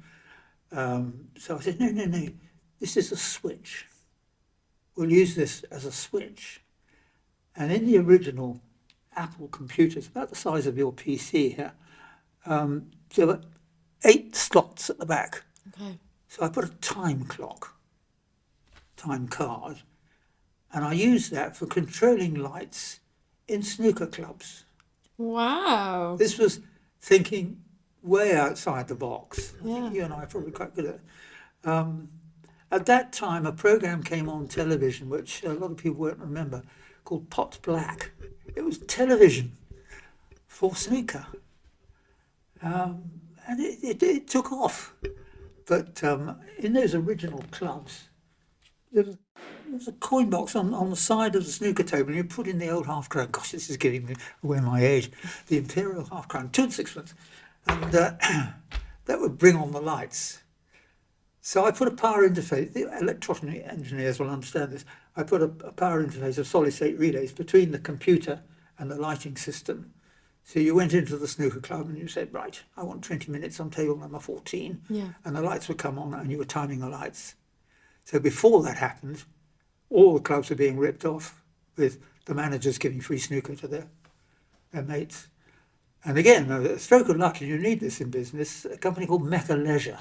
So I said, no, this is a switch. We'll use this as a switch. And in the original Apple computers, about the size of your PC here, there were 8 slots at the back.
Okay.
So I put a time clock, time card, and I used that for controlling lights in snooker clubs.
Wow.
This was thinking way outside the box. I think
Yeah.
you and I are probably quite good at it. At that time, a program came on television, which a lot of people won't remember, called Pot Black. It was television for snooker. And it took off. But in those original clubs, there was a coin box on the side of the snooker table, and you put in the old half crown. Gosh, this is giving me away my age. The imperial half crown, 2 and 6pence. And that would bring on the lights. So I put a power interface, the electronic engineers will understand this, I put a power interface of solid state relays between the computer and the lighting system. So you went into the snooker club and you said, right, I want 20 minutes on table number 14.
Yeah.
And the lights would come on and you were timing the lights. So before that happened, all the clubs were being ripped off with the managers giving free snooker to their mates. And again, a stroke of luck, and you need this in business, a company called Mecca Leisure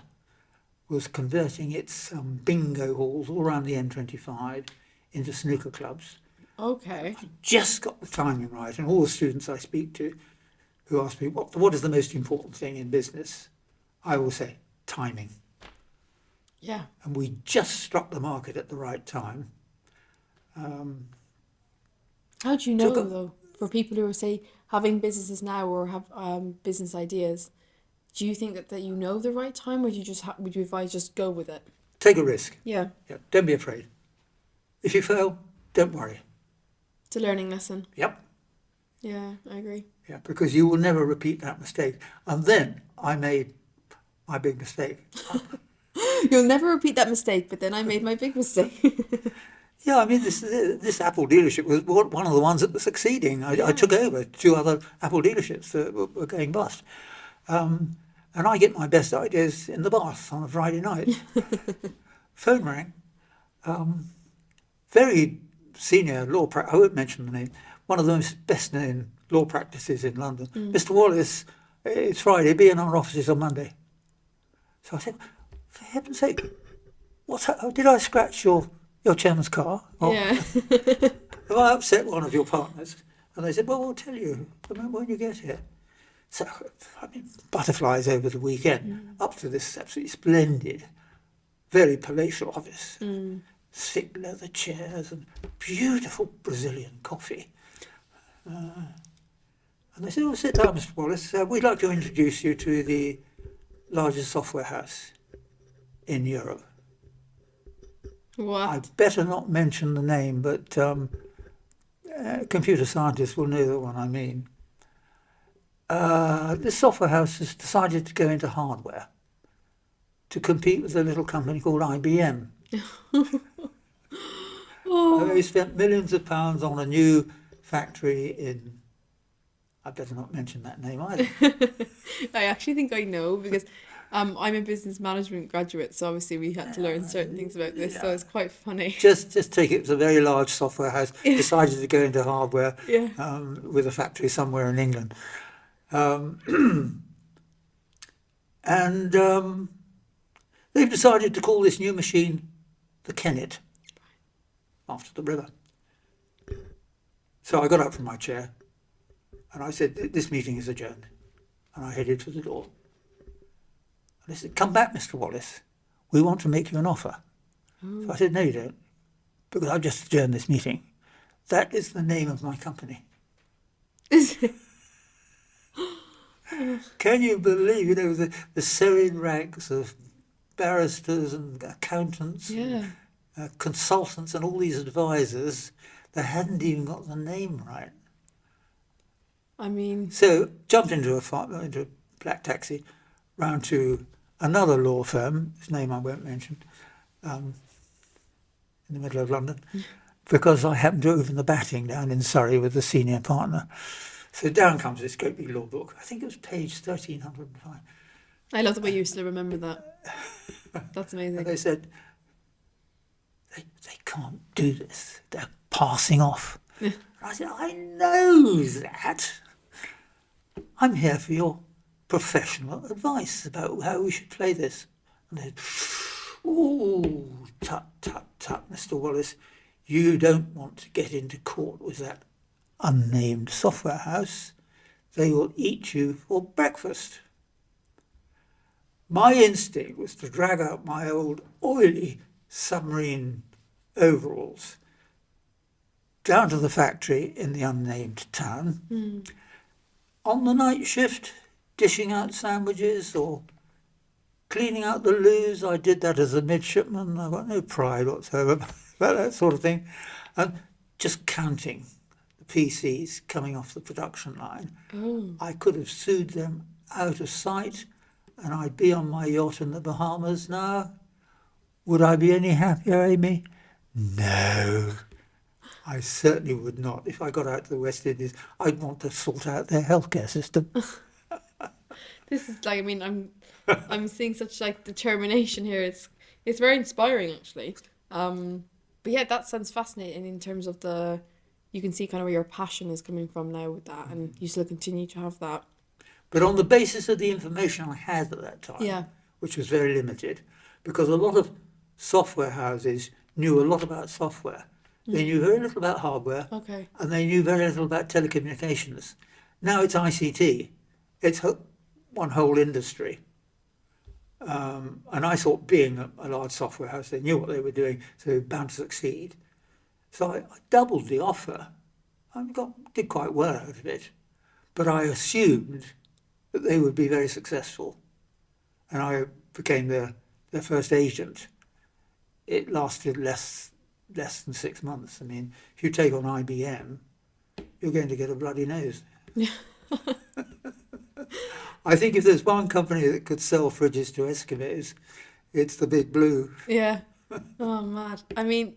was converting its bingo halls all around the M25 into snooker clubs.
Okay.
Just got the timing right, and all the students I speak to who ask me, what is the most important thing in business? I will say, timing.
Yeah.
And we just struck the market at the right time.
How do you know,
Took a-
though, for people who are, say, having businesses now or have business ideas, do you think that you know the right time, or do you just would you advise just go with it?
Take a risk.
Yeah.
Yeah, don't be afraid. If you fail, don't worry.
It's a learning lesson.
Yep.
Yeah, I agree.
Yeah, because you will never repeat that mistake. And then I made my big mistake.
You'll never repeat that mistake, but then I made my big mistake.
Yeah, I mean, this Apple dealership was one of the ones that was succeeding. I took over 2 other Apple dealerships that were going bust. And I get my best ideas in the bath on a Friday night. Phone rang. Very senior law practice, I won't mention the name, one of the most best-known law practices in London. Mr. Wallace, it's Friday, be in our offices on Monday. So I said, for heaven's sake, did I scratch your chairman's car? Or
Yeah.
have I upset one of your partners? And they said, well, we'll tell you when you get here. So, I mean, butterflies over the weekend, up to this absolutely splendid, very palatial office. Thick leather chairs and beautiful Brazilian coffee. And they said, well, sit down, Mr. Wallace. We'd like to introduce you to the largest software house in Europe.
What?
I better not mention the name, but computer scientists will know the one I mean. This software house has decided to go into hardware to compete with a little company called IBM. They spent millions of pounds on a new factory in, I better not mention that name either.
I actually think I know because I'm a business management graduate, so obviously we had to learn certain things about this, so it's quite funny.
Just take it as a very large software house, decided to go into hardware
Yeah.
with a factory somewhere in England. And they've decided to call this new machine the Kennet, after the river. So I got up from my chair and I said, this meeting is adjourned. And I headed for the door. And they said, come back, Mr. Wallace. We want to make you an offer. So I said, no, you don't, because I've just adjourned this meeting. That is the name of my company.
Is it?
Can you believe, the serried ranks of barristers and accountants,
Yeah.
and, consultants and all these advisors, they hadn't even got the name right.
I mean,
So jumped into a black taxi, round to another law firm, whose name I won't mention, in the middle of London, because I happened to open the batting down in Surrey with the senior partner. So down comes this great big law book. I think it was page 1305.
I love the way you still remember that. That's
And
amazing.
they said, they can't do this. They're passing off. And I said, I know that. I'm here for your professional advice about how we should play this. And they said, ooh, tut, tut, tut, Mr. Wallace. You don't want to get into court with that unnamed software house. They will eat you for breakfast. My instinct was to drag out my old oily submarine overalls down to the factory in the unnamed town. On the night shift, dishing out sandwiches or cleaning out the loos. I did that as a midshipman. I've got no pride whatsoever about that sort of thing. And just counting the PCs coming off the production line. I could have sued them out of sight and I'd be on my yacht in the Bahamas now. Would I be any happier, Amy? No. I certainly would not. If I got out to the West Indies, I'd want to sort out their healthcare system.
This is like, I mean, I'm seeing such like determination here. It's very inspiring actually. But yeah, that sounds fascinating in terms of you can see kind of where your passion is coming from now with that, and you still continue to have that.
But on the basis of the information I had at that time, which was very limited, because a lot of software houses knew a lot about software. They knew very little about hardware, and they knew very little about telecommunications. Now it's ICT. It's one whole industry. And I thought, being a large software house, they knew what they were doing, so they were bound to succeed. So I doubled the offer. I did quite well out of it. But I assumed that they would be very successful. And I became their first agent. It lasted less than 6 months. I mean, if you take on IBM, you're going to get a bloody nose. I think if there's one company that could sell fridges to Eskimos, it's the Big Blue.
Yeah. Oh, mad. I mean,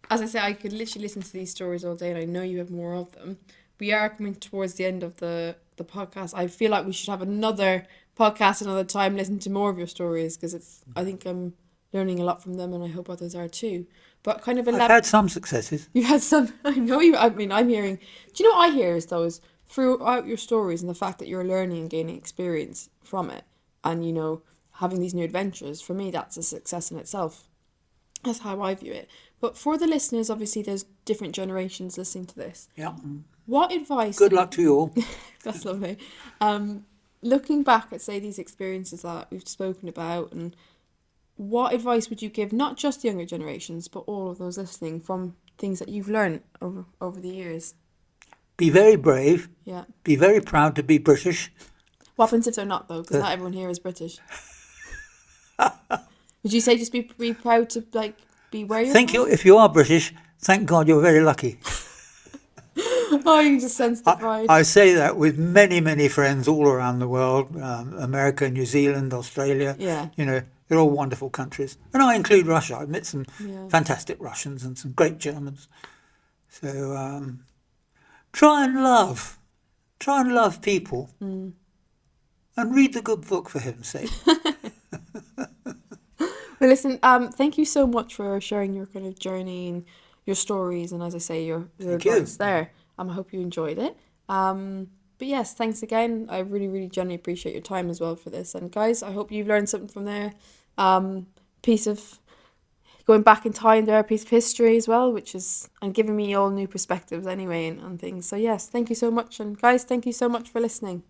as I say, I could literally listen to these stories all day, and I know you have more of them. We are coming towards the end of the podcast. I feel like we should have another podcast another time, listen to more of your stories, because I think I'm learning a lot from them, and I hope others are too. But kind of
I've had some successes.
You've had some. I know you. I mean, I'm hearing. Do you know what I hear is those throughout your stories, and the fact that you're learning and gaining experience from it, and having these new adventures. For me, that's a success in itself. That's how I view it. But for the listeners, obviously, there's different generations listening to this.
Yeah.
What advice?
Good luck to you all.
That's lovely. Looking back at, say, these experiences that we've spoken about, and what advice would you give, not just the younger generations, but all of those listening, from things that you've learned over the years?
Be very brave.
Yeah.
Be very proud to be British.
What happens if they're not, though? Because not everyone here is British. Would you say just be proud to be where you're from?
If you are British, thank God you're very lucky.
Oh, you can just sense the pride.
I say that with many, many friends all around the world, America, New Zealand, Australia.
Yeah.
They're all wonderful countries. And I include Russia. I've met some fantastic Russians and some great Germans. So try and love. try and love people, and read the good book for heaven's sake.
Well, listen, thank you so much for sharing your kind of journey and your stories, and as I say, your
Thank you.
advice there. I hope you enjoyed it. But yes, thanks again. I really, really genuinely appreciate your time as well for this. And guys, I hope you've learned something from there. Piece of going back in time there, a piece of history as well, which is and giving me all new perspectives anyway on things. So yes, thank you so much. And guys, thank you so much for listening.